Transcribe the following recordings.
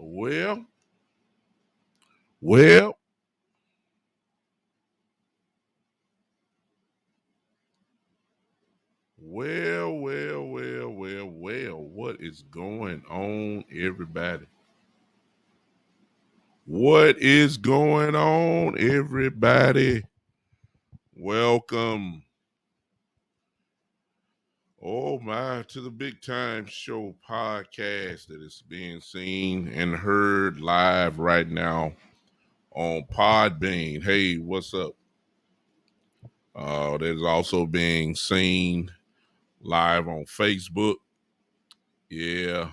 Well, well, well. What is going on, everybody? What is going on, everybody? Welcome. Oh my, to the Big Time Show podcast that is being seen and heard live right now on Podbean. Hey, what's up? That is also being seen live on Facebook. Yeah,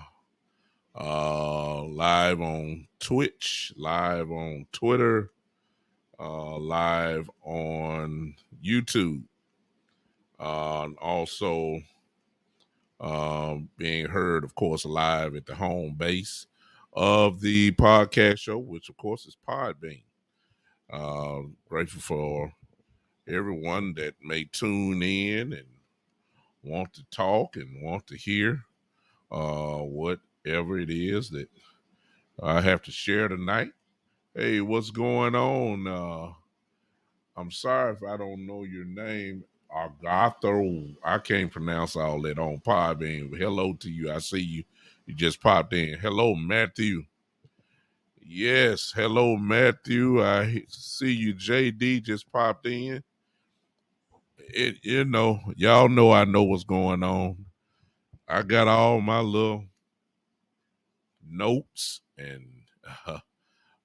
live on Twitch, live on Twitter, live on YouTube, also being heard, of course, live at the home base of the podcast show, which, of course, is Podbean. Grateful for everyone that may tune in and want to talk and want to hear whatever it is that I have to share tonight. Hey, what's going on? I'm sorry if I don't know your name. Agatho. I can't pronounce all that on Podbean. Hello to you. I see you. You just popped in. Hello, Matthew. Yes, hello, Matthew. I see you. JD just popped in. Y'all know I know what's going on. I got all my little notes and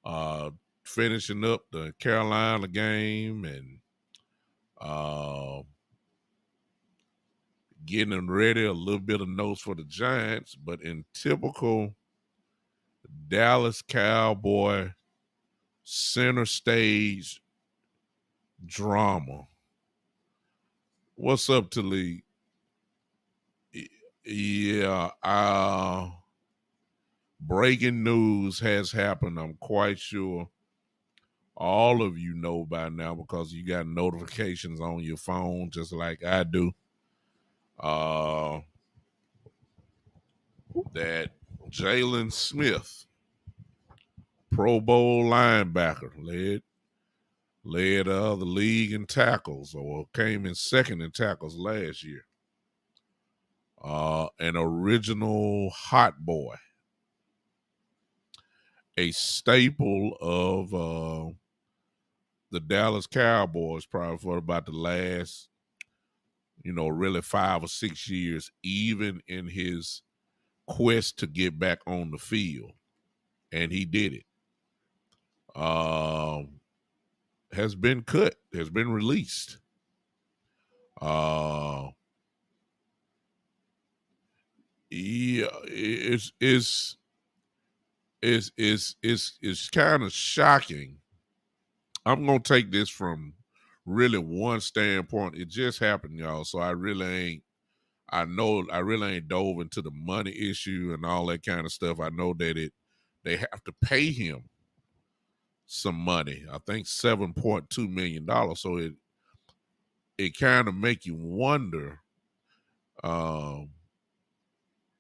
uh, finishing up the Carolina game and uh, getting ready a little bit of notes for the Giants. But in typical Dallas Cowboy center stage drama, what's up, Talib? Yeah, breaking news has happened. I'm quite sure all of you know by now because you got notifications on your phone just like I do. Uh, that Jaylon Smith, Pro Bowl linebacker, led the league in tackles, or came in second in tackles last year. An original hot boy, a staple of the Dallas Cowboys, probably for about the last, really 5 or 6 years, even in his quest to get back on the field, and he did it. Has been cut, has been released. Uh, yeah, it's kind of shocking. I'm gonna take this from really one standpoint. It just happened, y'all. So I really ain't. I really ain't dove into the money issue and all that kind of stuff. I know that they have to pay him some money. I think $7.2 million. So it kind of make you wonder um,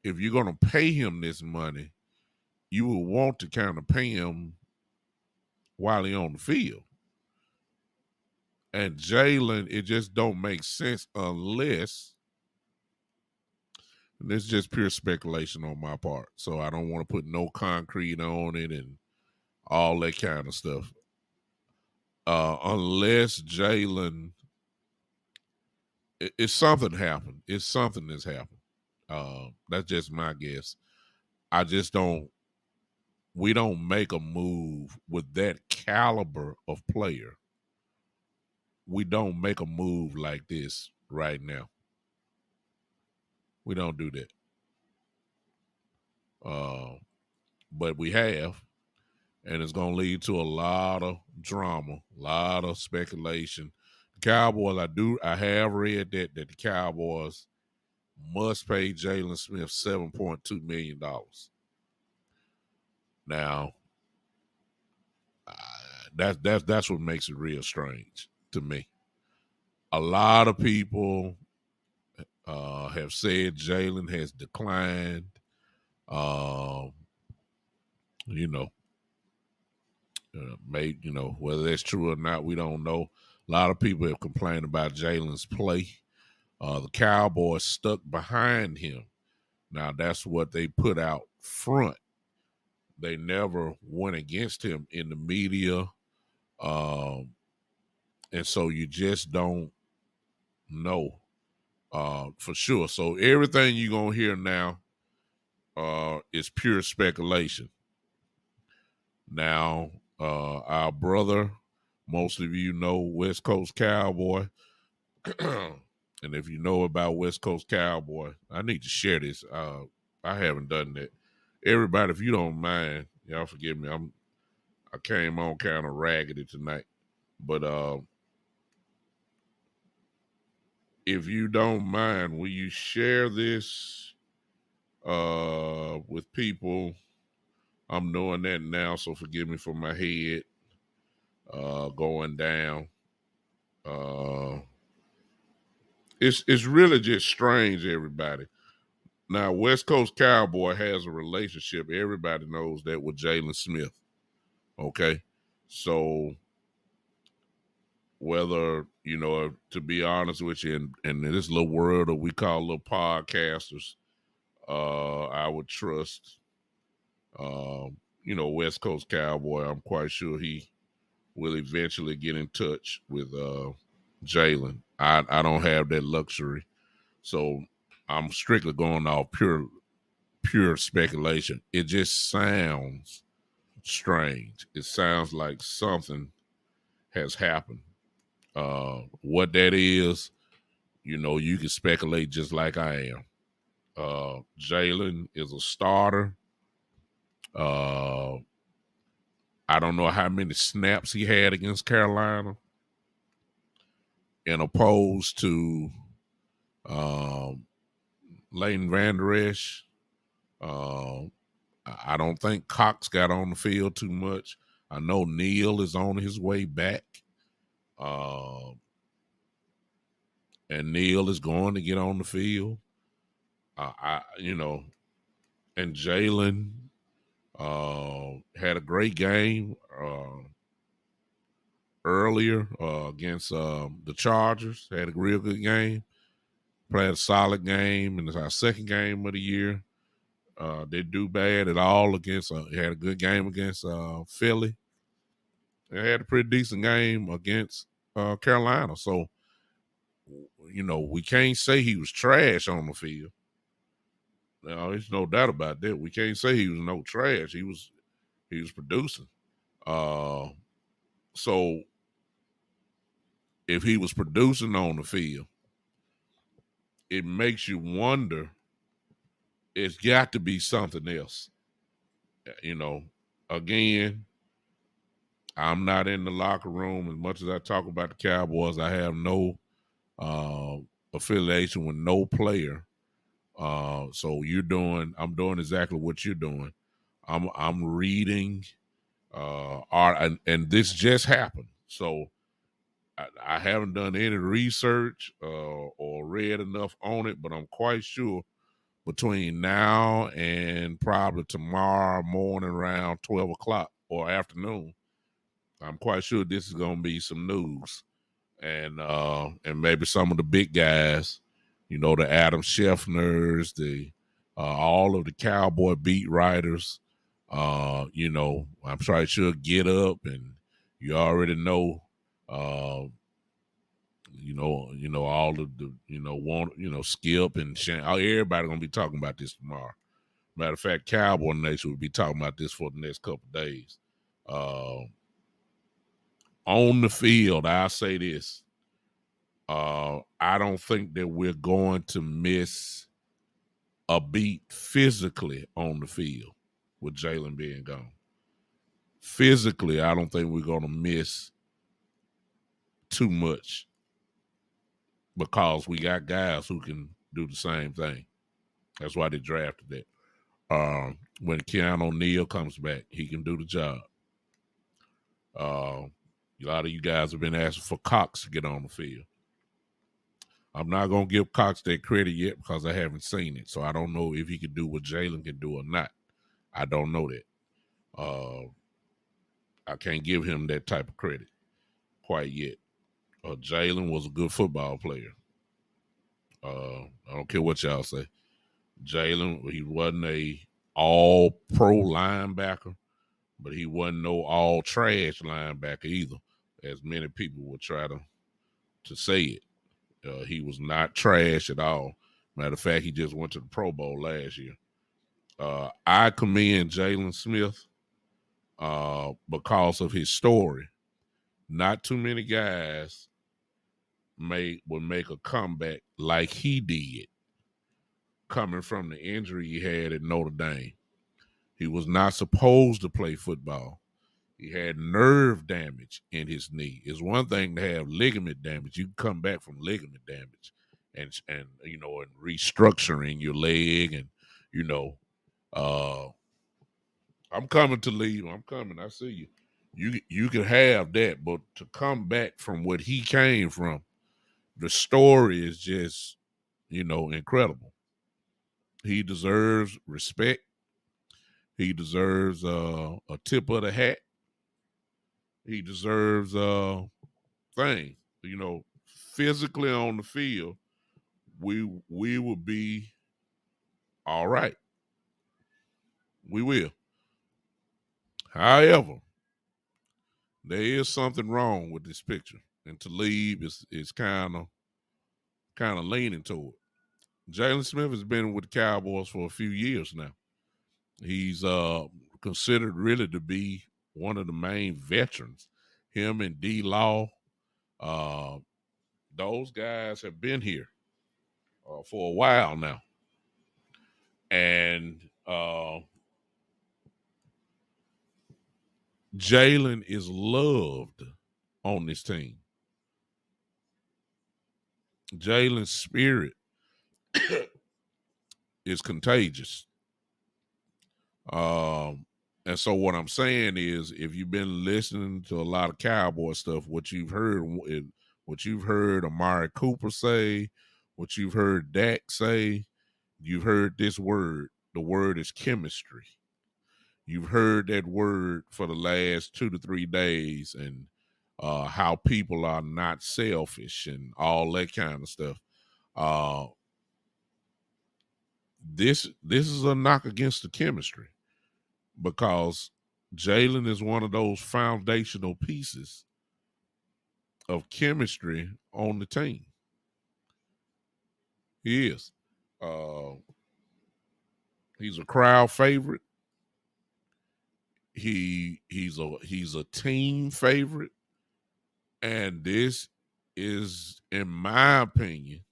if you're gonna pay him this money, you will want to kind of pay him while he on the field. And Jaylon, it just don't make sense unless, and this is just pure speculation on my part. So I don't want to put no concrete on it and all that kind of stuff. Unless Jaylon, it's something happened. It's something that's happened. That's just my guess. I just don't. We don't make a move with that caliber of player. We don't make a move like this right now. We don't do that. But we have, and it's going to lead to a lot of drama, a lot of speculation. The Cowboys, I have read that the Cowboys must pay Jaylon Smith $7.2 million. Now, that's what makes it real strange to me. A lot of people have said Jaylon has declined. you know, whether that's true or not, we don't know. A lot of people have complained about Jaylon's play. The Cowboys stuck behind him. Now that's what they put out front. They never went against him in the media, and so you just don't know for sure. So everything you're gonna hear now is pure speculation. Now, our brother, most of you know West Coast Cowboy. And if you know about West Coast Cowboy, I need to share this. I haven't done that. Everybody, if you don't mind, y'all forgive me. I came on kind of raggedy tonight, but if you don't mind, will you share this with people? I'm doing that now, so forgive me for my head going down. Uh, it's really just strange, everybody. Now, West Coast Cowboy has a relationship. Everybody knows that with Jaylon Smith. Okay, so whether to be honest with you, in this little world that we call little podcasters, I would trust, West Coast Cowboy. I'm quite sure he will eventually get in touch with Jaylon. I don't have that luxury, so I'm strictly going off pure speculation. It just sounds strange. It sounds like something has happened. What that is, you can speculate just like I am. Jaylon is a starter. Uh, I don't know how many snaps he had against Carolina, in opposed to um, Leighton Vander Esch. Uh, I don't think Cox got on the field too much. I know Neal is on his way back. Uh, and Neal is going to get on the field. And Jaylon had a great game earlier against the Chargers. Had a real good game. Played a solid game, and it's our second game of the year. Didn't do bad at all against. He had a good game against Philly. And had a pretty decent game against Carolina. So, we can't say he was trash on the field. No, there's no doubt about that. We can't say he was no trash. He was producing. Uh, so if he was producing on the field, it makes you wonder. It's got to be something else. Again, I'm not in the locker room as much as I talk about the Cowboys. I have no affiliation with no player. So I'm doing exactly what you're doing. I'm reading art, and this just happened. So I haven't done any research or read enough on it, but I'm quite sure between now and probably tomorrow morning around 12 o'clock or afternoon, I'm quite sure this is going to be some news. And maybe some of the big guys, the Adam Scheffners, the all of the Cowboy beat writers, I'm sure she'll get up, and you already know, all of the, Skip and Shane, everybody gonna be talking about this tomorrow. Matter of fact, Cowboy Nation will be talking about this for the next couple of days. On the field, I'll say this. I don't think that we're going to miss a beat physically on the field with Jaylon being gone. Physically, I don't think we're going to miss too much because we got guys who can do the same thing. That's why they drafted that. When Keanu Neal comes back, he can do the job. A lot of you guys have been asking for Cox to get on the field. I'm not going to give Cox that credit yet because I haven't seen it. So I don't know if he can do what Jaylon can do or not. I don't know that. Uh, I can't give him that type of credit quite yet. Jaylon was a good football player. I don't care what y'all say. Jaylon, he wasn't a all pro linebacker, but he wasn't no all trash linebacker either, as many people would try to say it. He was not trash at all. Matter of fact, he just went to the Pro Bowl last year. I commend Jaylon Smith because of his story. Not too many guys would make a comeback like he did, coming from the injury he had at Notre Dame. He was not supposed to play football. He had nerve damage in his knee. It's one thing to have ligament damage. You can come back from ligament damage and and restructuring your leg and you know, uh I'm coming to leave. I'm coming. I see you. You can have that, but to come back from what he came from, the story is just, incredible. He deserves respect. He deserves a tip of the hat. He deserves things. Physically on the field, we will be all right. We will. However, there is something wrong with this picture, and Talib is kind of leaning toward. Jaylon Smith has been with the Cowboys for a few years now. He's considered really to be one of the main veterans. Him and D Law, uh, those guys have been here for a while now, and Jaylon is loved on this team. Jaylon's spirit is contagious. And so what I'm saying is, if you've been listening to a lot of Cowboy stuff, what you've heard Amari Cooper say, what you've heard Dak say, you've heard this word. The word is chemistry. You've heard that word for the last 2 to 3 days, and how people are not selfish and all that kind of stuff. Uh, this is a knock against the chemistry, because Jaylon is one of those foundational pieces of chemistry on the team. He is. Uh, he's a crowd favorite. He's a team favorite, and this is, in my opinion,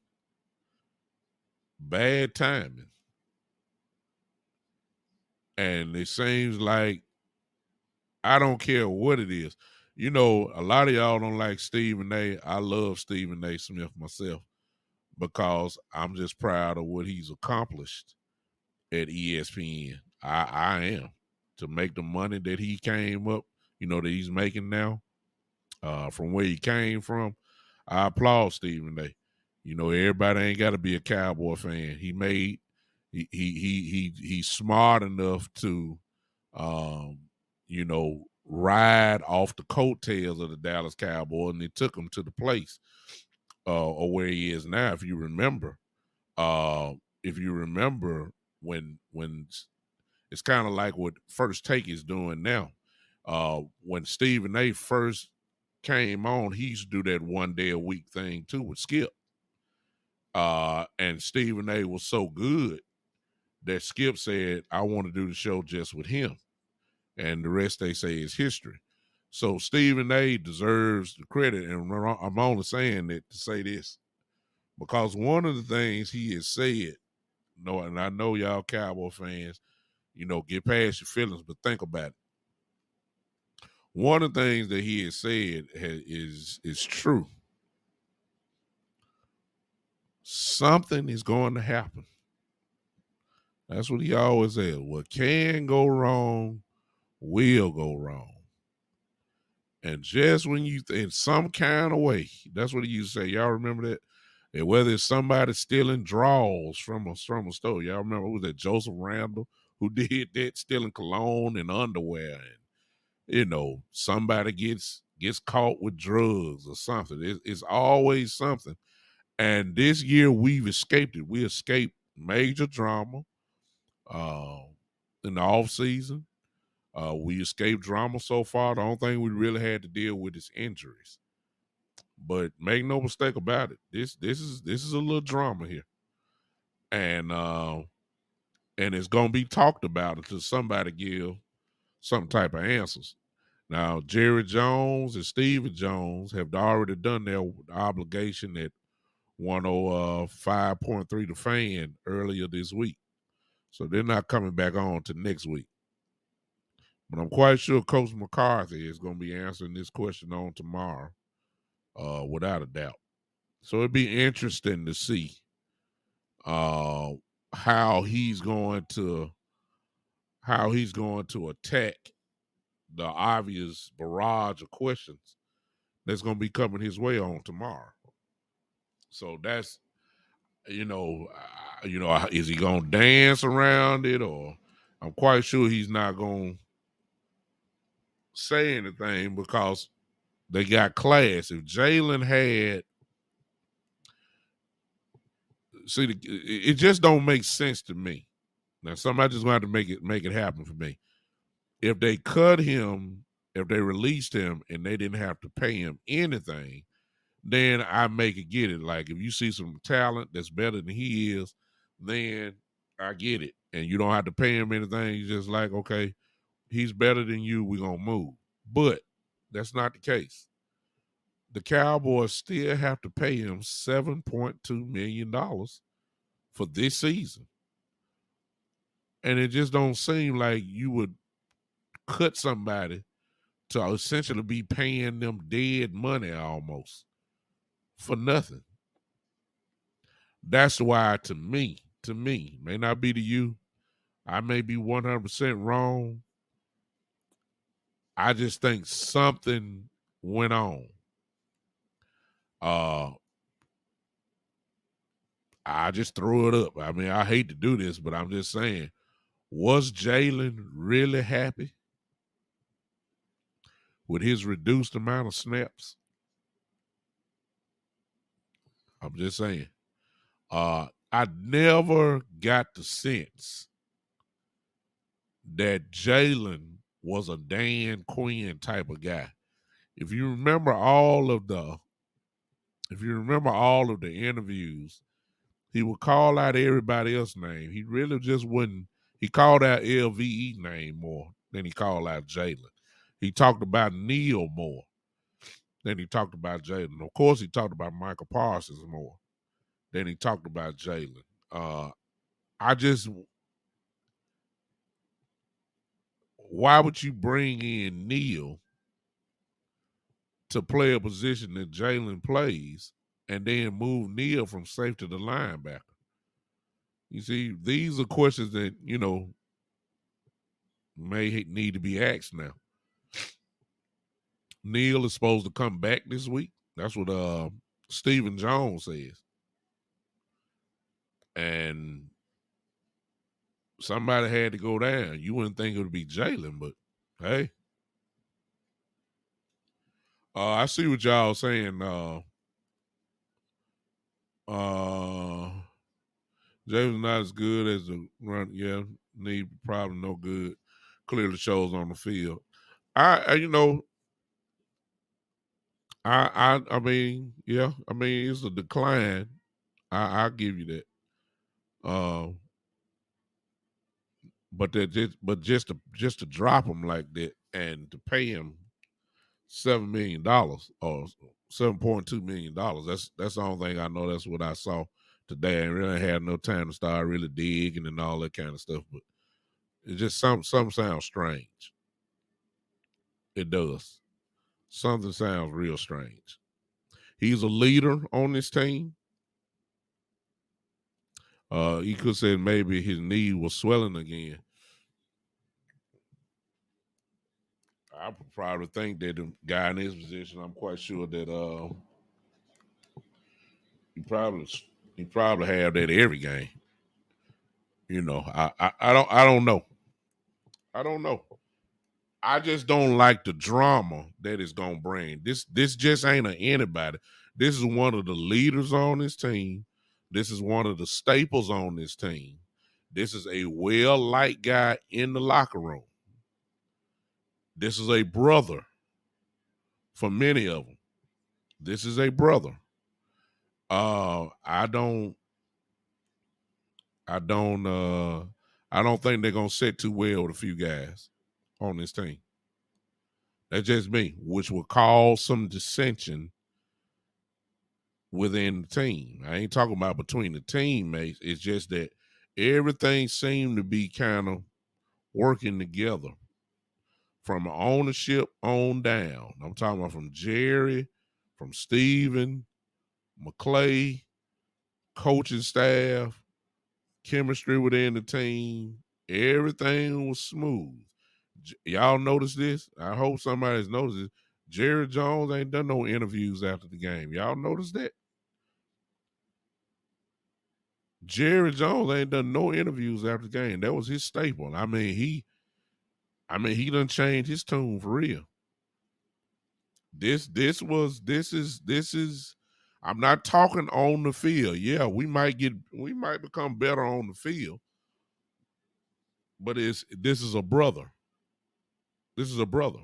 bad timing. And it seems like, I don't care what it is. A lot of y'all don't like Stephen A. I love Stephen A. Smith myself, because I'm just proud of what he's accomplished at ESPN. I am. To make the money that he came up, that he's making now, from where he came from, I applaud Stephen A. Everybody ain't got to be a Cowboy fan. He's smart enough to, um, ride off the coattails of the Dallas Cowboys, and they took him to the place, or where he is now. Uh, if you remember when it's kind of like what First Take is doing now. When Stephen A. first came on, he used to do that 1 day a week thing too with Skip. And Stephen A. was so good that Skip said, I want to do the show just with him. And the rest, they say, is history. So Stephen A. deserves the credit. And I'm only saying that to say this, because one of the things he has said, and I know y'all Cowboy fans, get past your feelings, but think about it. One of the things that he has said is true. Something is going to happen. That's what he always said. What can go wrong will go wrong. And just when you in some kind of way, that's what he used to say. Y'all remember that? And whether it's somebody stealing draws from a store, y'all remember, who was that, Joseph Randall, who did that, stealing cologne and underwear, and somebody gets caught with drugs or something. It's always something. And this year we've escaped it. We escaped major drama uh, in the off season. We escaped drama so far. The only thing we really had to deal with is injuries. But make no mistake about it, this is a little drama here, and it's gonna be talked about until somebody give some type of answers. Now, Jerry Jones and Stephen Jones have already done their obligation at 105.3 The Fan earlier this week. So they're not coming back on to next week. But I'm quite sure Coach McCarthy is going to be answering this question on tomorrow, without a doubt. So it'd be interesting to see uh, how he's going to attack the obvious barrage of questions that's going to be coming his way on tomorrow. So that's is he gonna dance around it, or I'm quite sure he's not gonna say anything because they got class. If Jaylon had, it just don't make sense to me. Now, somebody just gonna have to make it happen for me. If they cut him, if they released him, and they didn't have to pay him anything, then I make it get it. Like if you see some talent that's better than he is, then I get it. And you don't have to pay him anything. You just like, okay, he's better than you, we're gonna move. But that's not the case. The Cowboys still have to pay him $7.2 million for this season. And it just don't seem like you would cut somebody to essentially be paying them dead money almost for nothing. That's why to me, may not be to you, I may be 100% wrong. I just think something went on. I just threw it up. I mean, I hate to do this, but I'm just saying, was Jaylon really happy with his reduced amount of snaps? I'm just saying. I never got the sense that Jaylon was a Dan Quinn type of guy. If you remember all of the interviews, he would call out everybody else's name. He really just wouldn't. He called out LVE name more than he called out Jaylon. He talked about Neil more than he talked about Jaylon. Of course, he talked about Michael Parsons more than he talked about Jaylon. Why would you bring in Neil to play a position that Jaylon plays and then move Neil from safety to linebacker? You see, these are questions that, may need to be asked now. Neil is supposed to come back this week. That's what Stephen Jones says. And somebody had to go down. You wouldn't think it would be Jaylon, but hey. I see what y'all saying. Jaylon's not as good as the run. Yeah, need probably no good. Clearly shows on the field. I mean, yeah. I mean, it's a decline. I'll give you that. But just to drop him like that and to pay him $7 million or $7.2 million. That's the only thing I know. That's what I saw today. I really had no time to start really digging and all that kind of stuff. But it just some sounds strange. It does. Something sounds real strange. He's a leader on this team. He could say maybe his knee was swelling again. I would probably think that the guy in his position, I'm quite sure that he probably have that every game. I don't know. I don't know. I just don't like the drama that it's gonna bring. This just ain't a anybody. This is one of the leaders on this team. This is one of the staples on this team. This is a well-liked guy in the locker room. This is a brother for many of them. This is a brother. I don't I don't I don't think they're gonna sit too well with a few guys on this team. That's just me, which will cause some dissension within the team. I ain't talking about between the teammates. It's just that everything seemed to be kind of working together from ownership on down. I'm talking about from Jerry, from Steven, McClay, coaching staff, chemistry within the team. Everything was smooth. Y'all notice this? I hope somebody's noticed it. Jerry Jones ain't done no interviews after the game. Y'all notice that? Jerry Jones ain't done no interviews after the game. That was his staple. He done changed his tune for real. This is I'm not talking on the field. Yeah, we might become better on the field. But this is a brother. This is a brother.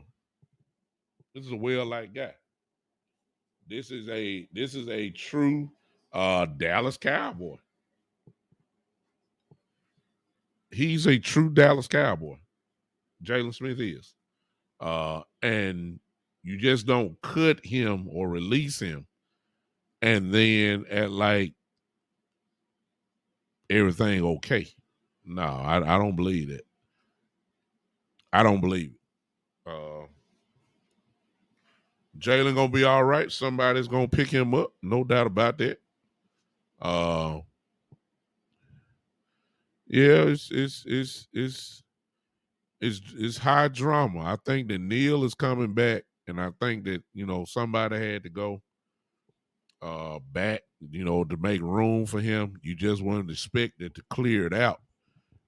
This is a well-liked guy. This is a true Dallas Cowboy. He's a true Dallas Cowboy. Jaylon Smith is. And you just don't cut him or release him and then at like everything okay. No, I don't believe that. I don't believe it. Jaylon gonna be all right. Somebody's gonna pick him up, no doubt about that. Uh, yeah, it's high drama. I think that Neil is coming back, and I think that somebody had to go back, to make room for him. You just wouldn't expect it to clear it out.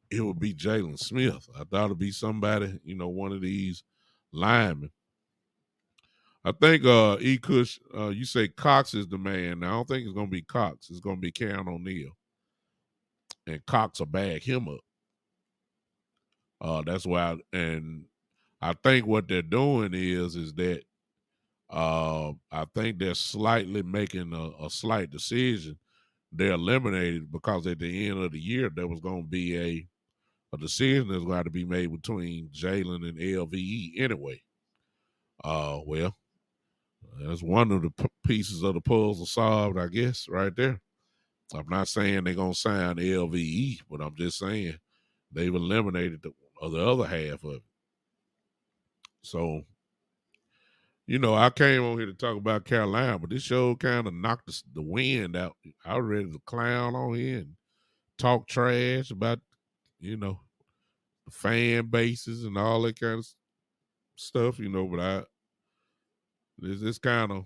It would be Jaylon Smith. I thought it'd be somebody, one of these linemen. I think Kush, you say Cox is the man. Now, I don't think it's gonna be Cox. It's gonna be Karen O'Neal. And Cox will bag him up. That's why and I think what they're doing is that I think they're slightly making a slight decision. They're eliminated because at the end of the year there was gonna be a decision that's going to be made between Jaylon and LVE anyway. Well, that's one of the pieces of the puzzle solved, I guess, right there. I'm not saying they're going to sign LVE, but I'm just saying they've eliminated the other half of it. So, I came on here to talk about Carolina, but this show kind of knocked the wind out. I was ready to clown on here and talk trash about, the fan bases and all that kind of stuff, but this kind of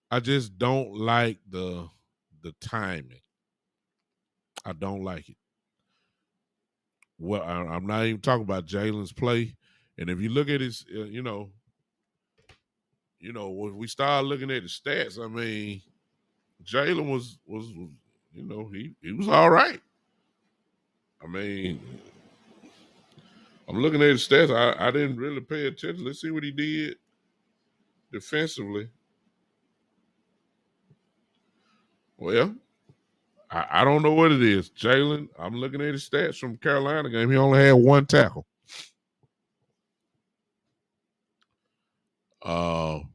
I just don't like the timing. I don't like it. Well, I'm not even talking about Jaylon's play, and if you look at his, when we start looking at the stats, I mean, Jaylon was he was all right. I mean, I'm looking at his stats. I didn't really pay attention. Let's see what he did defensively. Well, I don't know what it is. Jaylon, I'm looking at his stats from Carolina game. He only had one tackle. I'm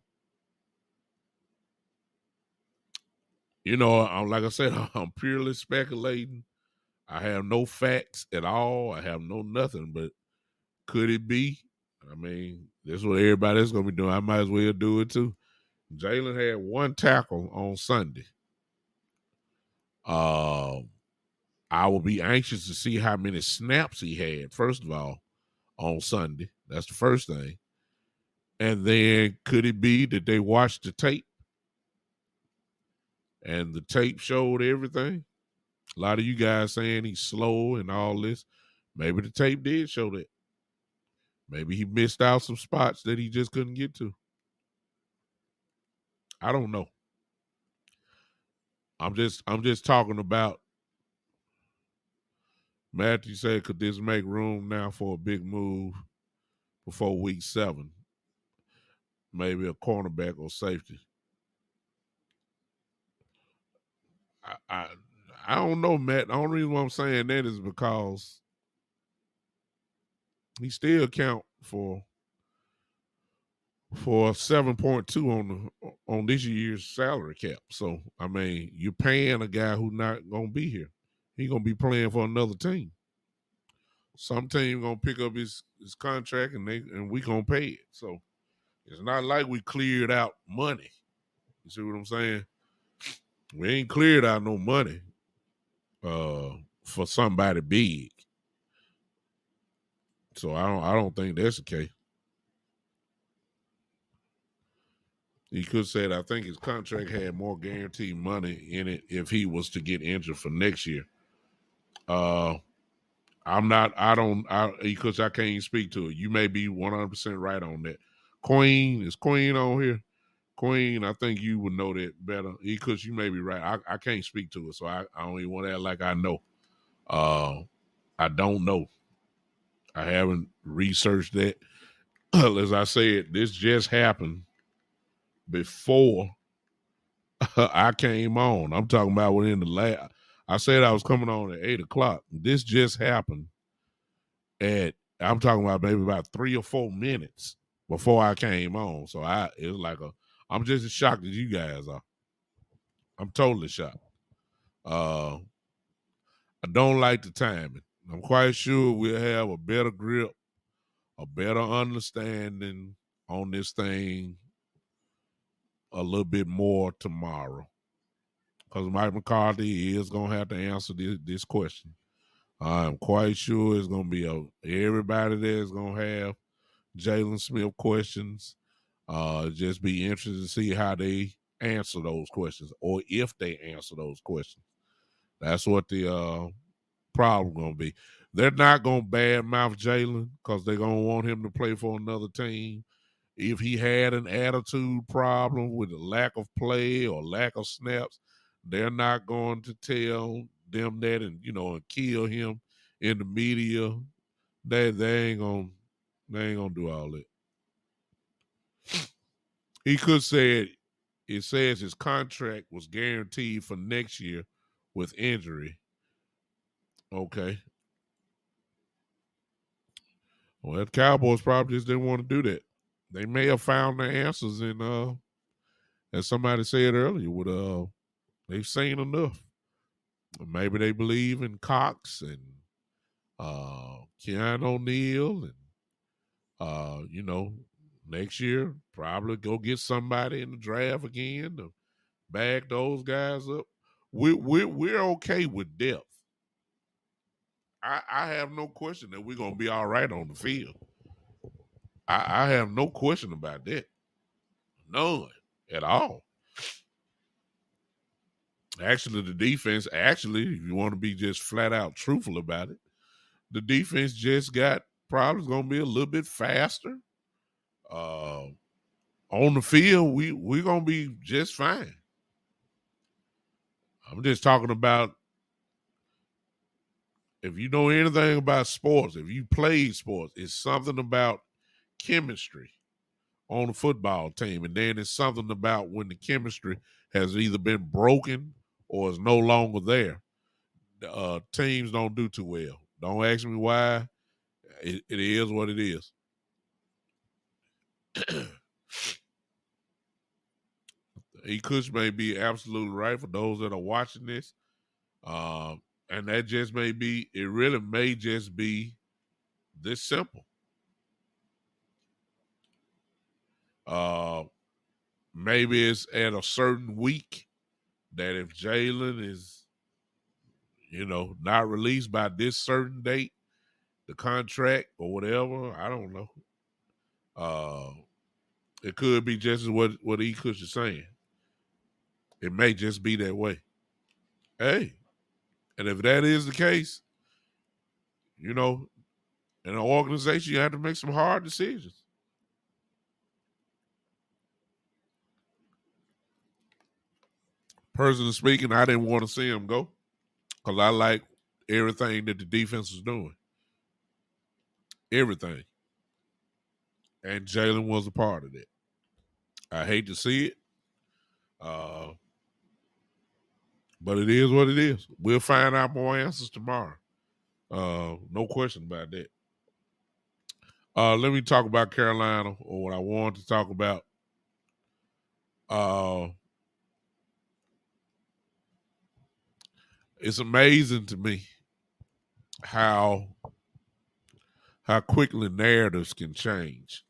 like I said, I'm purely speculating. I have no facts at all. I have no nothing, but could it be? I mean, this is what everybody else gonna be doing. I might as well do it too. Jaylon had one tackle on Sunday. I will be anxious to see how many snaps he had, first of all, on Sunday. That's the first thing. And then could it be that they watched the tape and the tape showed everything? A lot of you guys saying he's slow and all this. Maybe the tape did show that. Maybe he missed out some spots that he just couldn't get to. I don't know. I'm just talking about Matthew said, could this make room now for a big move before week 7? Maybe a cornerback or safety. I I don't know, Matt. The only reason why I'm saying that is because he still count for 7.2 on this year's salary cap. So I mean, you're paying a guy who's not gonna be here. He gonna be playing for another team. Some team gonna pick up his contract and we gonna pay it. So it's not like we cleared out money. You see what I'm saying? We ain't cleared out no money for somebody big. So I don't think that's the case. He could say that I think his contract had more guaranteed money in it if he was to get injured for next year. Uh I'm not because I can't speak to it. You may be 100% right on that. Queen, is Queen on here? Queen, I think you would know that better because you may be right. I can't speak to it, so I don't even want to act like I know. I don't know. I haven't researched that. As I said, this just happened before I came on. I'm talking about within the last. I said I was coming on at 8:00. This just happened at. I'm talking about maybe about 3 or 4 minutes before I came on. So it was like I'm just as shocked as you guys are. I'm totally shocked. I don't like the timing. I'm quite sure we'll have a better grip, a better understanding on this thing a little bit more tomorrow. Because Mike McCarthy is going to have to answer this question. I'm quite sure it's going to be everybody there is going to have Jaylon Smith questions. Just be interested to see how they answer those questions or if they answer those questions. That's what the problem going to be. They're not going to badmouth Jaylon because they're going to want him to play for another team. If he had an attitude problem with a lack of play or lack of snaps, they're not going to tell them that and kill him in the media. They ain't gonna do all that. He could say it says his contract was guaranteed for next year with injury. Okay. Well, the Cowboys probably just didn't want to do that. They may have found their answers in as somebody said earlier, with they've seen enough. Maybe they believe in Cox and Keanu O'Neal and next year probably go get somebody in the draft again to bag those guys up. We're okay with depth. I have no question that we're gonna be all right on the field. I have no question about that. None at all. Actually, the defense, if you want to be just flat out truthful about it, the defense just got probably going to be a little bit faster. On the field, we're going to be just fine. I'm just talking about if you know anything about sports, if you played sports, it's something about chemistry on the football team. And then it's something about when the chemistry has either been broken or is no longer there. Teams don't do too well. Don't ask me why. It is what it is. Kush may be absolutely right for those that are watching this. And that just may be, it really may just be this simple. Maybe it's at a certain week that if Jaylon is, not released by this certain date, the contract or whatever, I don't know. It could be just as what Kush is saying. It may just be that way. Hey, and if that is the case, In an organization, you have to make some hard decisions. Personally speaking, I didn't want to see him go because I like everything that the defense was doing. Everything. And Jaylon was a part of that. I hate to see it, uh, but it is what it is. We'll find out more answers tomorrow. No question about that. Let me talk about Carolina, or what I wanted to talk about. It's amazing to me how quickly narratives can change.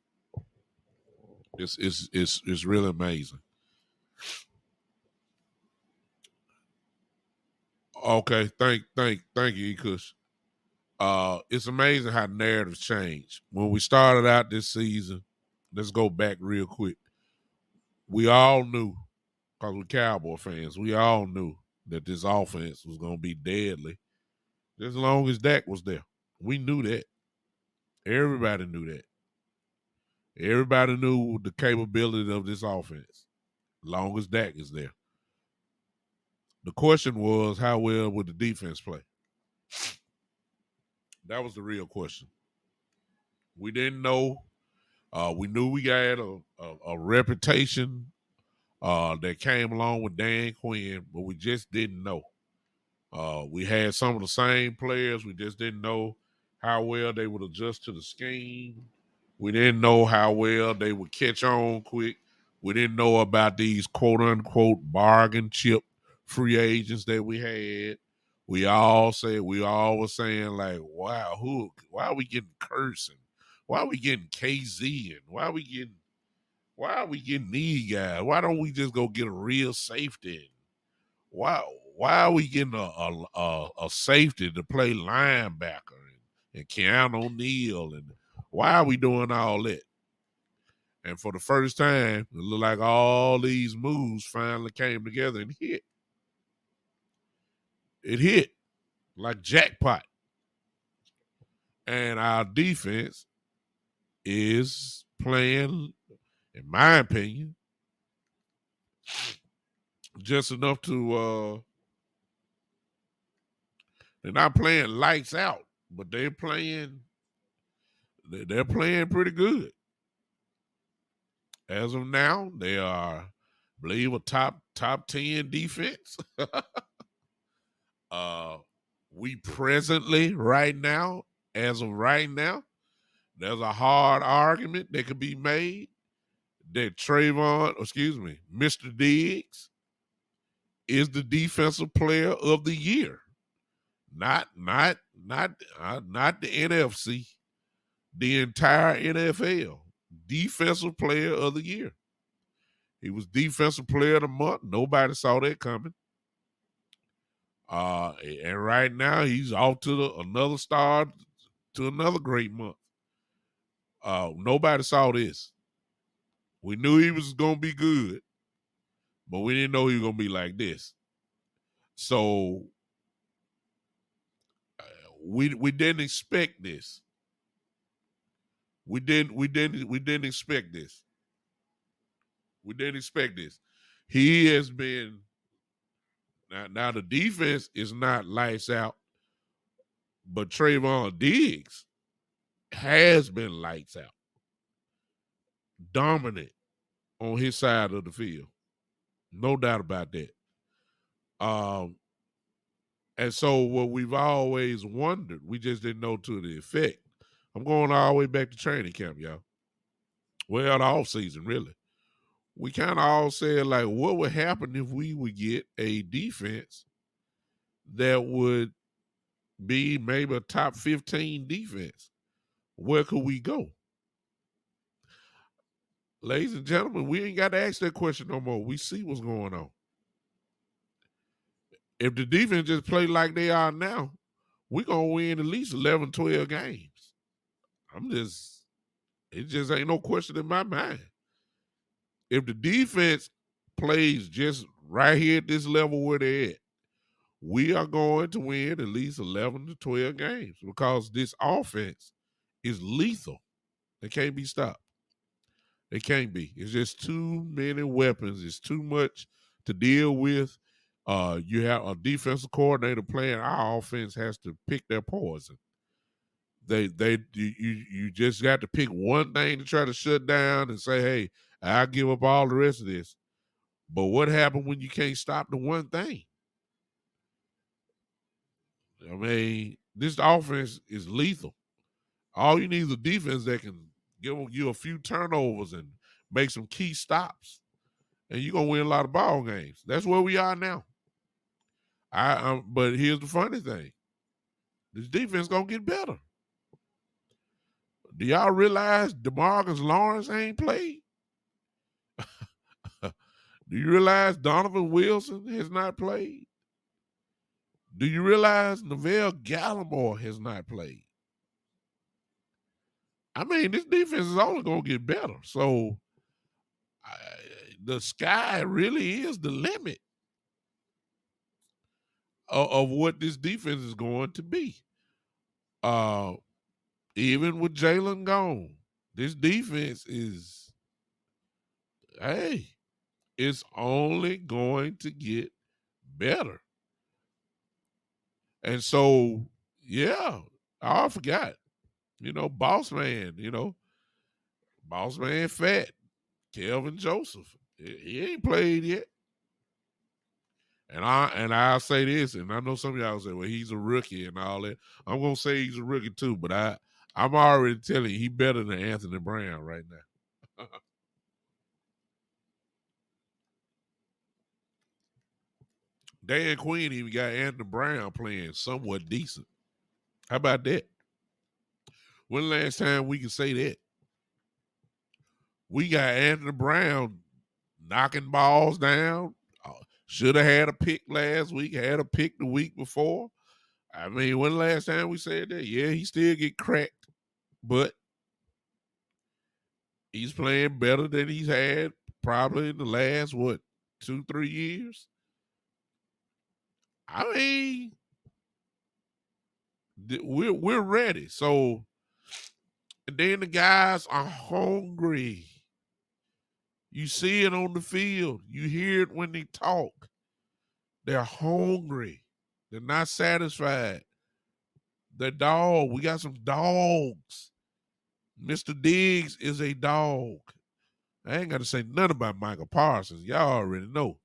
It's really amazing. Okay, thank you, Kush. It's amazing how narratives change. When we started out this season, let's go back real quick. We all knew, because we're Cowboy fans, we all knew that this offense was going to be deadly as long as Dak was there. We knew that. Everybody knew that. Everybody knew the capability of this offense, long as Dak is there. The question was, how well would the defense play? That was the real question. We didn't know. We knew we got a reputation that came along with Dan Quinn, but we just didn't know. We had some of the same players. We just didn't know how well they would adjust to the scheme. We didn't know how well they would catch on quick. We didn't know about these quote unquote bargain chip free agents that we had. We all were saying, like, wow, why are we getting cursing? Why are we getting KZ and why are we getting these guys? Why don't we just go get a real safety? Why are we getting a safety to play linebacker and Keanu O'Neal, and why are we doing all that? And for the first time, it looked like all these moves finally came together and hit. It hit like jackpot. And our defense is playing, in my opinion, just enough to they're not playing lights out, but they're playing pretty good. As of now, they are, I believe, a top 10 defense. We presently, right now, as of right now, there's a hard argument that could be made that Mr. Diggs is the defensive player of the year. Not the NFC, the entire NFL. Defensive player of the year. He was defensive player of the month. Nobody saw that coming. And right now he's off to another start to another great month. Nobody saw this. We knew he was gonna be good, but we didn't know he was gonna be like this. So we didn't expect this. We didn't expect this. We didn't expect this. He has been now the defense is not lights out, but Trayvon Diggs has been lights out. Dominant on his side of the field. No doubt about that. And so what we've always wondered, we just didn't know to the effect. I'm going all the way back to training camp, y'all. Well, the off season, really. We kind of all said, like, what would happen if we would get a defense that would be maybe a top 15 defense? Where could we go? Ladies and gentlemen, we ain't got to ask that question no more. We see what's going on. If the defense just play like they are now, we're going to win at least 11, 12 games. It just ain't no question in my mind. If the defense plays just right here at this level where they're at, we are going to win at least 11 to 12 games because this offense is lethal. They can't be stopped. They can't be. It's just too many weapons. It's too much to deal with. You have a defensive coordinator playing our offense has to pick their poison. You just got to pick one thing to try to shut down and say, hey, I'll give up all the rest of this. But what happened when you can't stop the one thing? I mean, this offense is lethal. All you need is a defense that can give you a few turnovers and make some key stops, and you're gonna win a lot of ball games. That's where we are now. But here's the funny thing: this defense gonna get better. Do y'all realize DeMarcus Lawrence ain't played? Do you realize Donovan Wilson has not played? Do you realize Neville Gallimore has not played? I mean, this defense is only going to get better. So the sky really is the limit of what this defense is going to be. Even with Jaylon gone, this defense is, hey, it's only going to get better. And so, yeah, I forgot. Boss man, boss man fat, Kelvin Joseph. He ain't played yet. And I'll say this, and I know some of y'all say, well, he's a rookie and all that. I'm gonna say he's a rookie too, but I'm already telling you, he better than Anthony Brown right now. Dan Quinn even got Anthony Brown playing somewhat decent. How about that? When last time we can say that? We got Anthony Brown knocking balls down. Should have had a pick last week, had a pick the week before. I mean, when the last time we said that? Yeah, he still get cracked, but he's playing better than he's had probably in the last, 2-3 years? I mean, we're ready. So, and then the guys are hungry. You see it on the field. You hear it when they talk. They're hungry. They're not satisfied. They're dog. We got some dogs. Mr. Diggs is a dog. I ain't got to say nothing about Michael Parsons. Y'all already know.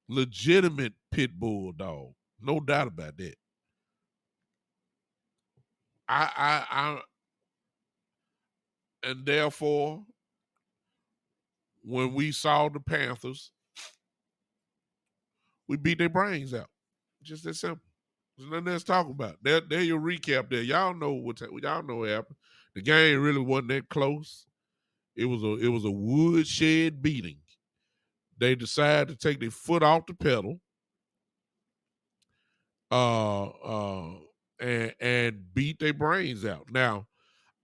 Legitimate pit bull dog. No doubt about that. And therefore, when we saw the Panthers, we beat their brains out. Just that simple. There's nothing else to talk about. There your recap there. Y'all know what happened. The game really wasn't that close. It was a woodshed beating. They decided to take their foot off the pedal, and beat their brains out. Now,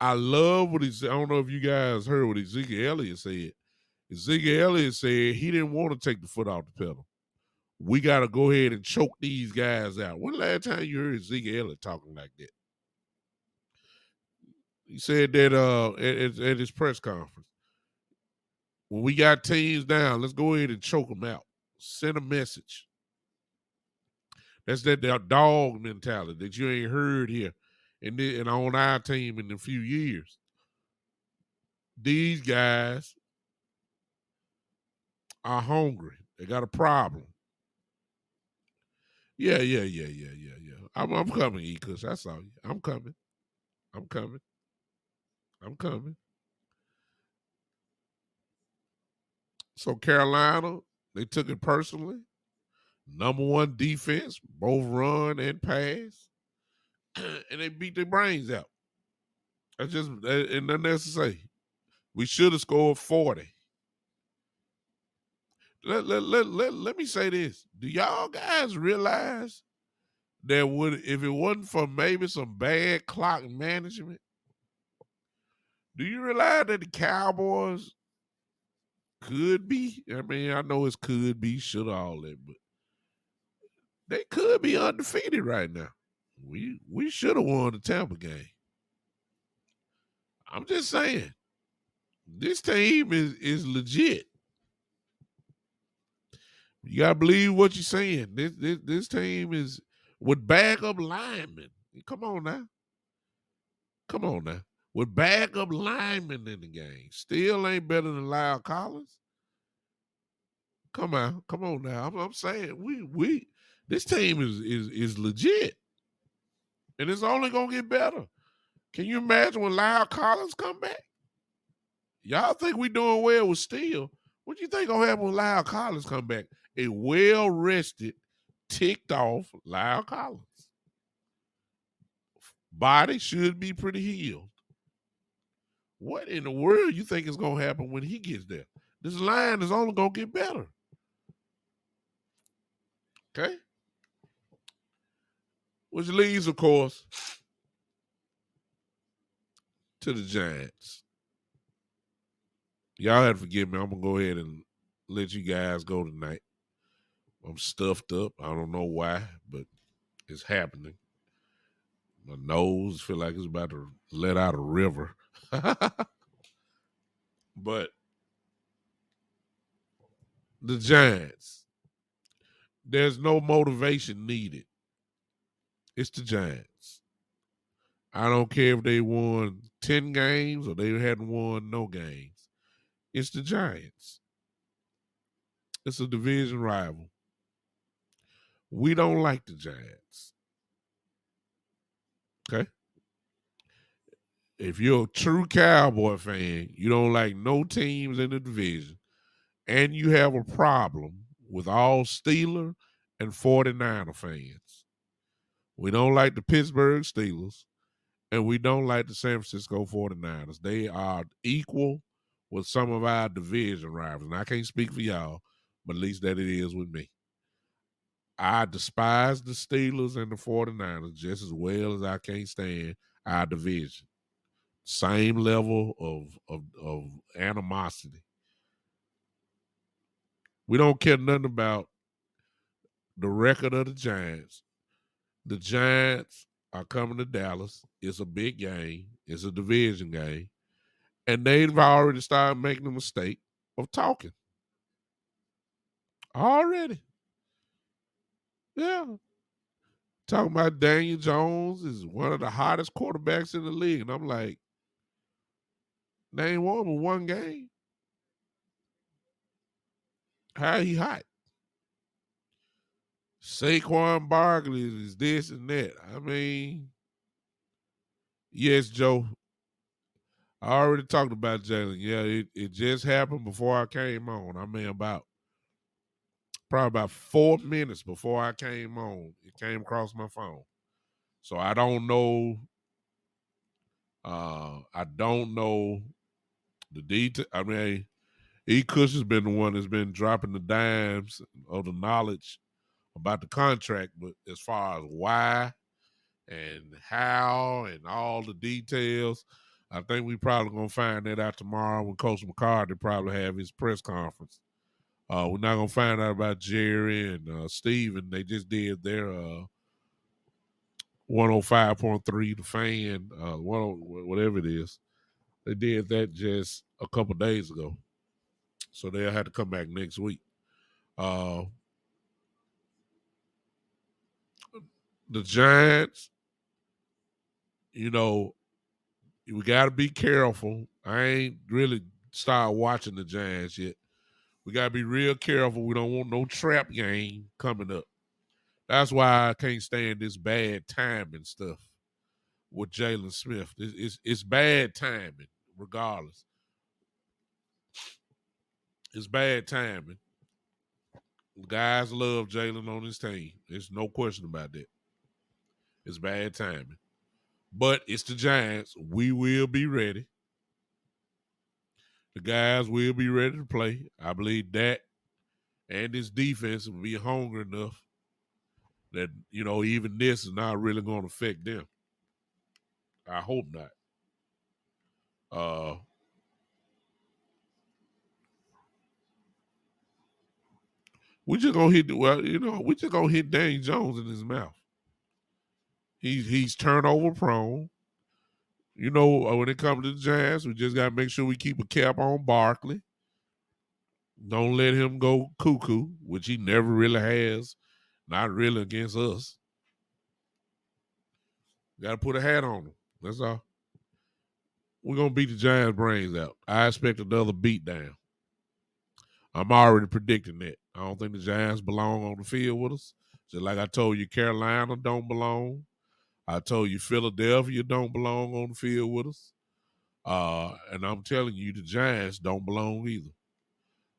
I love what I don't know if you guys heard what Ezekiel Elliott said. Ezekiel Elliott said he didn't want to take the foot off the pedal. We got to go ahead and choke these guys out. When the last time you heard Ezekiel Elliott talking like that? He said that at his press conference. When we got teams down, let's go ahead and choke them out. Send a message. That's that dog mentality that you ain't heard here and on our team in a few years. These guys are hungry. They got a problem. Yeah. I'm coming, E-Kush. I saw you. I'm coming. So Carolina, they took it personally. Number one defense, both run and pass. And they beat their brains out. That's just, and nothing else to say. We should have scored 40. Let me say this. Do y'all guys realize that if it wasn't for maybe some bad clock management, do you realize that the Cowboys could be? I mean, I know it's could be, should all that, but they could be undefeated right now. We should have won the Tampa game. I'm just saying, this team is legit. You gotta believe what you're saying. This team is with backup linemen. Come on now. Come on now. With backup linemen in the game. Still ain't better than Lyle Collins. Come on now. I'm saying we this team is legit. And it's only gonna get better. Can you imagine when Lyle Collins come back? Y'all think we doing well with Steele. What you think gonna happen when Lyle Collins come back? A well-rested, ticked off Lyle Collins. Body should be pretty healed. What in the world you think is gonna happen when he gets there? This line is only gonna get better. Okay? Which leads, of course, to the Giants. Y'all have to forgive me. I'm gonna go ahead and let you guys go tonight. I'm stuffed up. I don't know why, but it's happening. My nose feel like it's about to let out a river. But the Giants, there's no motivation needed. It's the Giants. I don't care if they won 10 games or they hadn't won no games. It's the Giants. It's a division rival. We don't like the Giants. Okay? If you're a true Cowboy fan, you don't like no teams in the division, and you have a problem with all Steeler and 49er fans. We don't like the Pittsburgh Steelers, and we don't like the San Francisco 49ers. They are equal with some of our division rivals. And I can't speak for y'all, but at least that it is with me. I despise the Steelers and the 49ers just as well as I can't stand our division. Same level of animosity. We don't care nothing about the record of the Giants. The Giants are coming to Dallas. It's a big game. It's a division game. And they've already started making the mistake of talking. Already. Yeah. Talking about Daniel Jones is one of the hottest quarterbacks in the league. And I'm like, they ain't won but one game. How he hot? Saquon Barkley is this and that. I mean, yes, Joe. I already talked about Jaylon. Yeah, it just happened before I came on. I mean, probably about 4 minutes before I came on, it came across my phone. So I don't know. I don't know the detail. I mean, E. Cush has been the one that's been dropping the dimes of the knowledge about the contract, but as far as why and how and all the details, I think we probably gonna find that out tomorrow when Coach McCarthy probably have his press conference. We're not gonna find out about Jerry and Steven. They just did their 105.3 the fan, whatever it is. They did that just a couple days ago. So they'll have to come back next week. The Giants, you know, we got to be careful. I ain't really started watching the Giants yet. We got to be real careful. We don't want no trap game coming up. That's why I can't stand this bad timing stuff with Jaylon Smith. It's bad timing, regardless. It's bad timing. Guys love Jaylon on his team. There's no question about that. It's bad timing. But it's the Giants. We will be ready. The guys will be ready to play. I believe that and this defense will be hungry enough that, even this is not really going to affect them. I hope not. We just gonna hit we just gonna hit Daniel Jones in his mouth. He's turnover prone. when it comes to the Giants, we just got to make sure we keep a cap on Barkley. Don't let him go cuckoo, which he never really has. Not really against us. Got to put a hat on him. That's all. We're going to beat the Giants' brains out. I expect another beatdown. I'm already predicting that. I don't think the Giants belong on the field with us. Just like I told you, Carolina don't belong. I told you, Philadelphia don't belong on the field with us. And I'm telling you, the Giants don't belong either.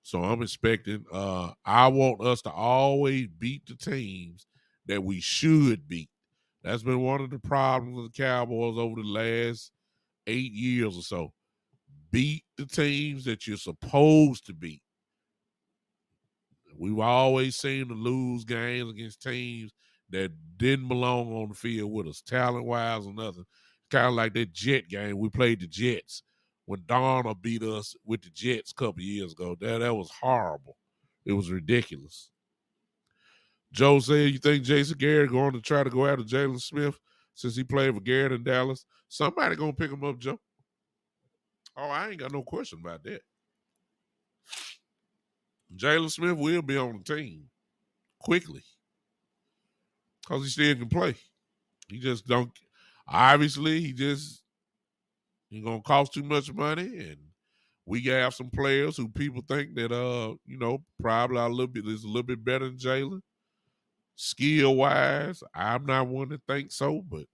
So I'm expecting, I want us to always beat the teams that we should beat. That's been one of the problems of the Cowboys over the last 8 years or so. Beat the teams that you're supposed to beat. We've always seen to lose games against teams that didn't belong on the field with us, talent-wise or nothing. Kind of like that Jet game. We played the Jets when Darnold beat us with the Jets a couple years ago. That was horrible. It was ridiculous. Joe said, you think Jason Garrett going to try to go after Jaylon Smith since he played for Garrett in Dallas? Somebody going to pick him up, Joe. Oh, I ain't got no question about that. Jaylon Smith will be on the team quickly because he still can play. He just don't. Obviously, he gonna cost too much money, and we have some players who people think that probably a little bit better than Jaylon. Skill wise, I'm not one to think so, but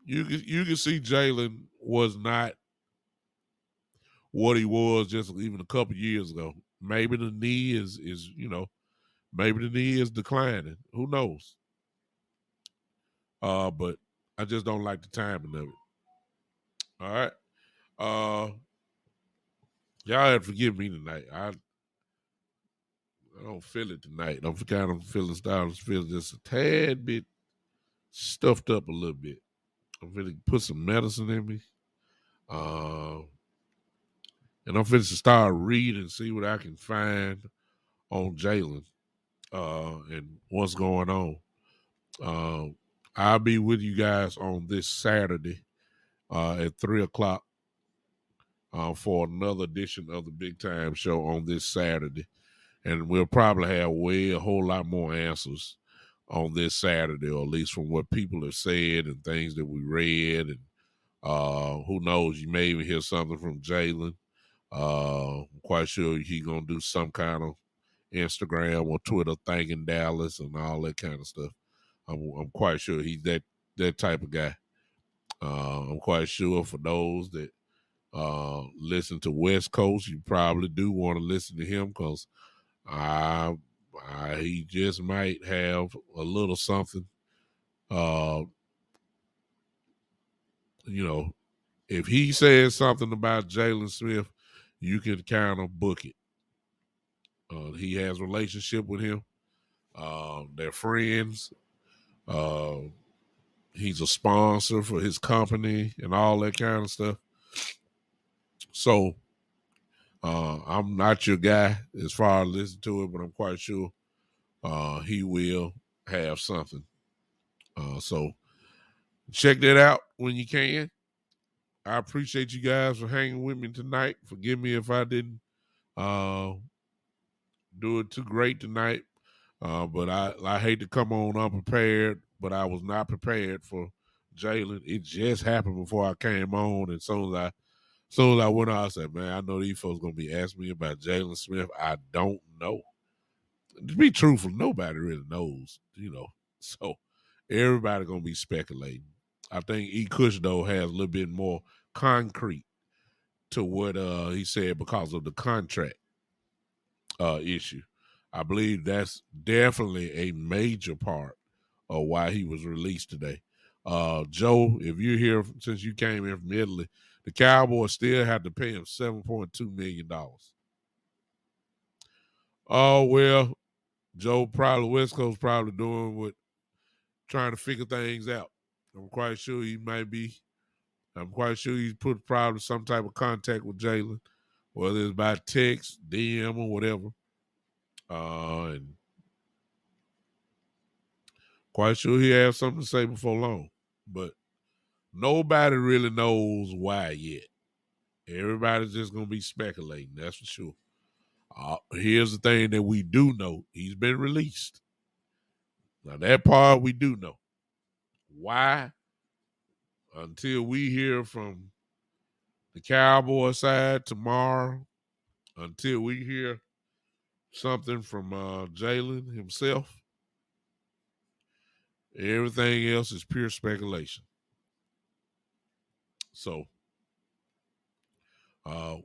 you can see Jaylon was not what he was just even a couple years ago. Maybe the knee is maybe the knee is declining. Who knows? But I just don't like the timing of it. All right. Y'all have to forgive me tonight. I don't feel it tonight. I'm kind of feeling just a tad bit stuffed up a little bit. I'm going to put some medicine in me. And I'm finna start reading and see what I can find on Jaylon and what's going on. I'll be with you guys on this Saturday at 3 o'clock for another edition of the Big Time Show on this Saturday. And we'll probably have a whole lot more answers on this Saturday, or at least from what people have said and things that we read. And who knows, you may even hear something from Jaylon. I'm quite sure he's going to do some kind of Instagram or Twitter thanking Dallas and all that kind of stuff. I'm quite sure he's that type of guy. I'm quite sure for those that listen to West Coast, you probably do want to listen to him because he just might have a little something. If he says something about Jaylon Smith, you can kind of book it. He has a relationship with him. They're friends. He's a sponsor for his company and all that kind of stuff. So I'm not your guy as far as listening to it, but I'm quite sure he will have something. So check that out when you can. I appreciate you guys for hanging with me tonight. Forgive me if I didn't do it too great tonight. But I hate to come on unprepared, but I was not prepared for Jaylon. It just happened before I came on, and as soon as I went on, I said, man, I know these folks gonna be asking me about Jaylon Smith. I don't know. To be truthful, nobody really knows, So everybody gonna be speculating. I think E. Kush though has a little bit more concrete to what he said because of the contract issue. I believe that's definitely a major part of why he was released today. Joe, if you're here since you came in from Italy, the Cowboys still have to pay him $7.2 million. Oh, well, Joe probably, West Coast probably doing what, trying to figure things out. I'm quite sure he's put probably some type of contact with Jaylon, whether it's by text, DM, or whatever. And quite sure he has something to say before long. But Nobody really knows why yet. Everybody's just gonna be speculating. That's for sure. Here's the thing that we do know: he's been released. Now that part we do know. Why? Until we hear from the Cowboy side tomorrow, until we hear something from Jaylon himself, everything else is pure speculation. So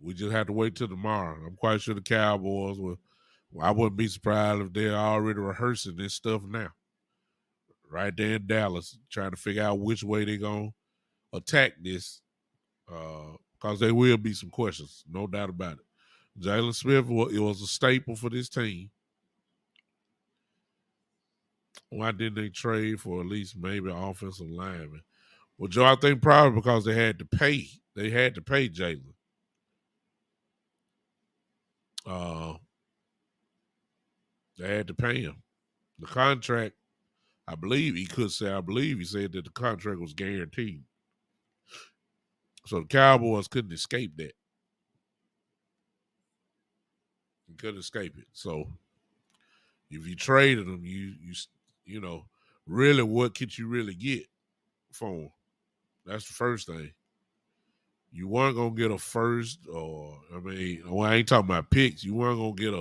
we just have to wait till tomorrow. I'm quite sure the Cowboys will. Well, I wouldn't be surprised if they're already rehearsing this stuff now, right there in Dallas, trying to figure out which way they're gonna attack this. Because there will be some questions, no doubt about it. Jaylon Smith it was a staple for this team. Why didn't they trade for at least maybe an offensive lineman? Well, Joe, I think probably because they had to pay. They had to pay Jaylon. They had to pay him. The contract, I believe he said that the contract was guaranteed. So the Cowboys couldn't escape that. You couldn't escape it. So if you traded him, you know, really what could you really get for him? That's the first thing. You weren't gonna get a first, or I ain't talking about picks. You weren't gonna get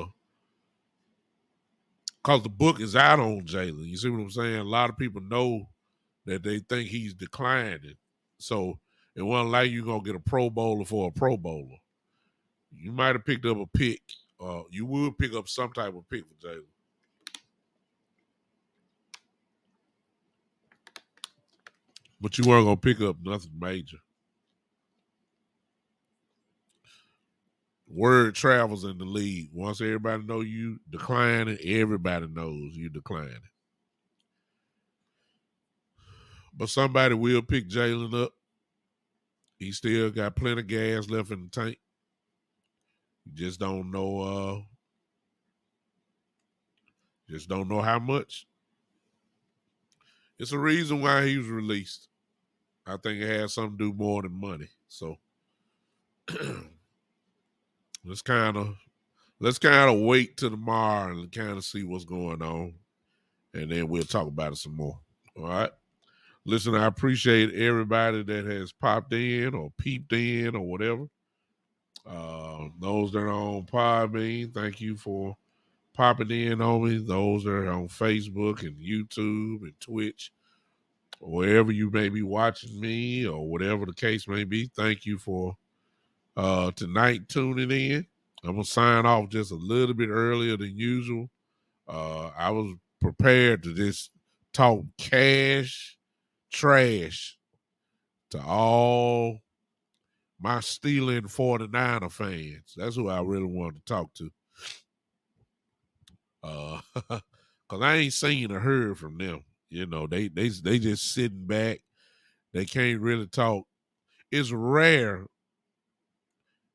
because the book is out on Jaylon. You see what I'm saying? A lot of people know that they think he's declining. So it wasn't like you're gonna get a Pro Bowler for a Pro Bowler. You might have picked up a pick. You would pick up some type of pick for Jaylon. But you weren't gonna pick up nothing major. Word travels in the league. Once everybody know you declining, everybody knows you declining. But somebody will pick Jaylon up. He still got plenty of gas left in the tank. You just don't know. Just don't know how much. It's a reason why he was released. I think it has something to do more than money. So let's kind of wait till tomorrow and kind of see what's going on, and then we'll talk about it some more. All right. Listen, I appreciate everybody that has popped in or peeped in or whatever. Those that are on Podbean, thank you for popping in on me. Those that are on Facebook and YouTube and Twitch, or wherever you may be watching me or whatever the case may be, thank you for tonight tuning in. I'm going to sign off just a little bit earlier than usual. I was prepared to just talk trash to all my Steeling 49er fans. That's who I really wanted to talk to. Cause I ain't seen or heard from them. You know, they just sitting back. They can't really talk. It's rare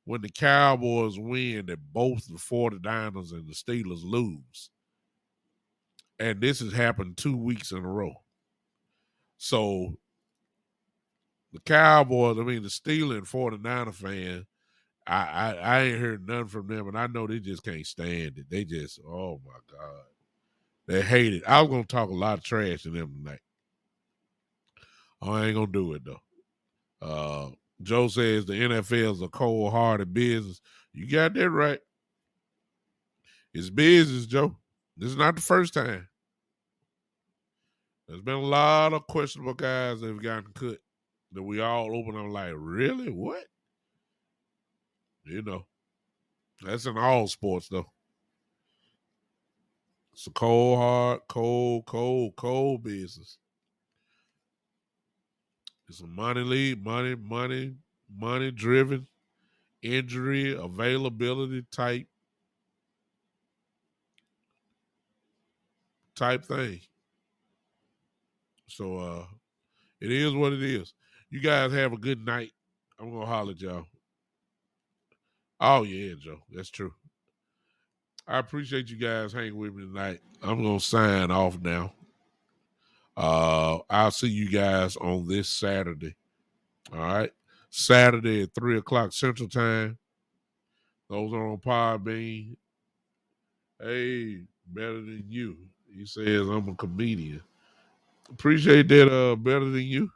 when the Cowboys win that both the 49ers and the Steelers lose. And this has happened 2 weeks in a row. So the Cowboys, the Steelers and 49er fan, I ain't heard nothing from them, and I know they just can't stand it. They just, oh my God. They hate it. I was gonna talk a lot of trash to them tonight. I ain't gonna do it though. Joe says the NFL is a cold-hearted business. You got that right. It's business, Joe. This is not the first time. There's been a lot of questionable guys that have gotten cut that we all open up like, really? What? You know, that's in all sports though. It's a cold business. It's a money driven, injury availability type thing. So it is what it is. You guys have a good night. I'm gonna holler at y'all. Oh yeah, Joe. That's true. I appreciate you guys hanging with me tonight. I'm gonna sign off now. I'll see you guys on this Saturday All right. Saturday at 3 o'clock Central Time. Those are on Podbean. Hey, better than you. He says I'm a comedian. Appreciate that, better than you.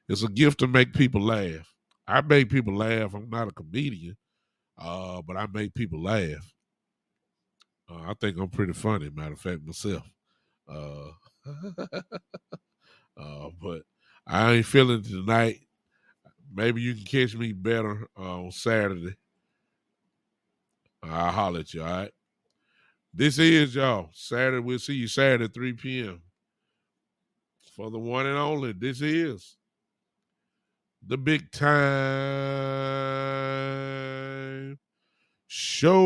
It's a gift to make people laugh. I make people laugh. I'm not a comedian, but I make people laugh. I think I'm pretty funny, matter of fact, myself. Uh, but I ain't feeling it tonight. Maybe you can catch me better on Saturday. I'll holler at you, all right? This is, y'all, Saturday. We'll see you Saturday at 3 p.m. For the one and only, this is the Big Time Show.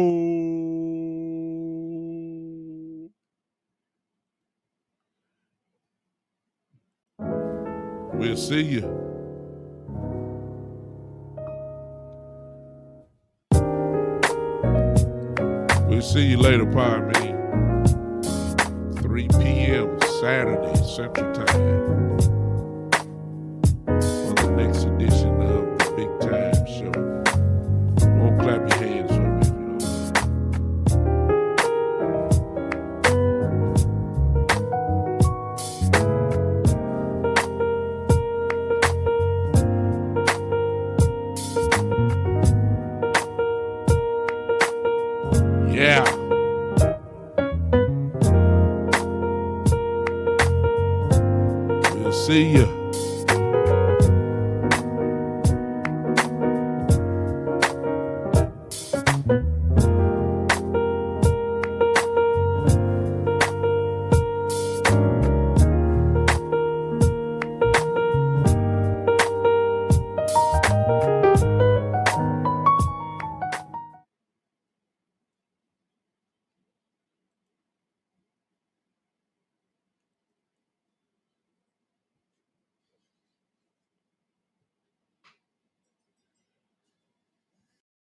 We'll see you. We'll see you later, Podbean. 3 p.m. Saturday, Central Time. For the next edition of the Big Time Show. Won't clap your hands for me if you don't. Yeah. We'll see you.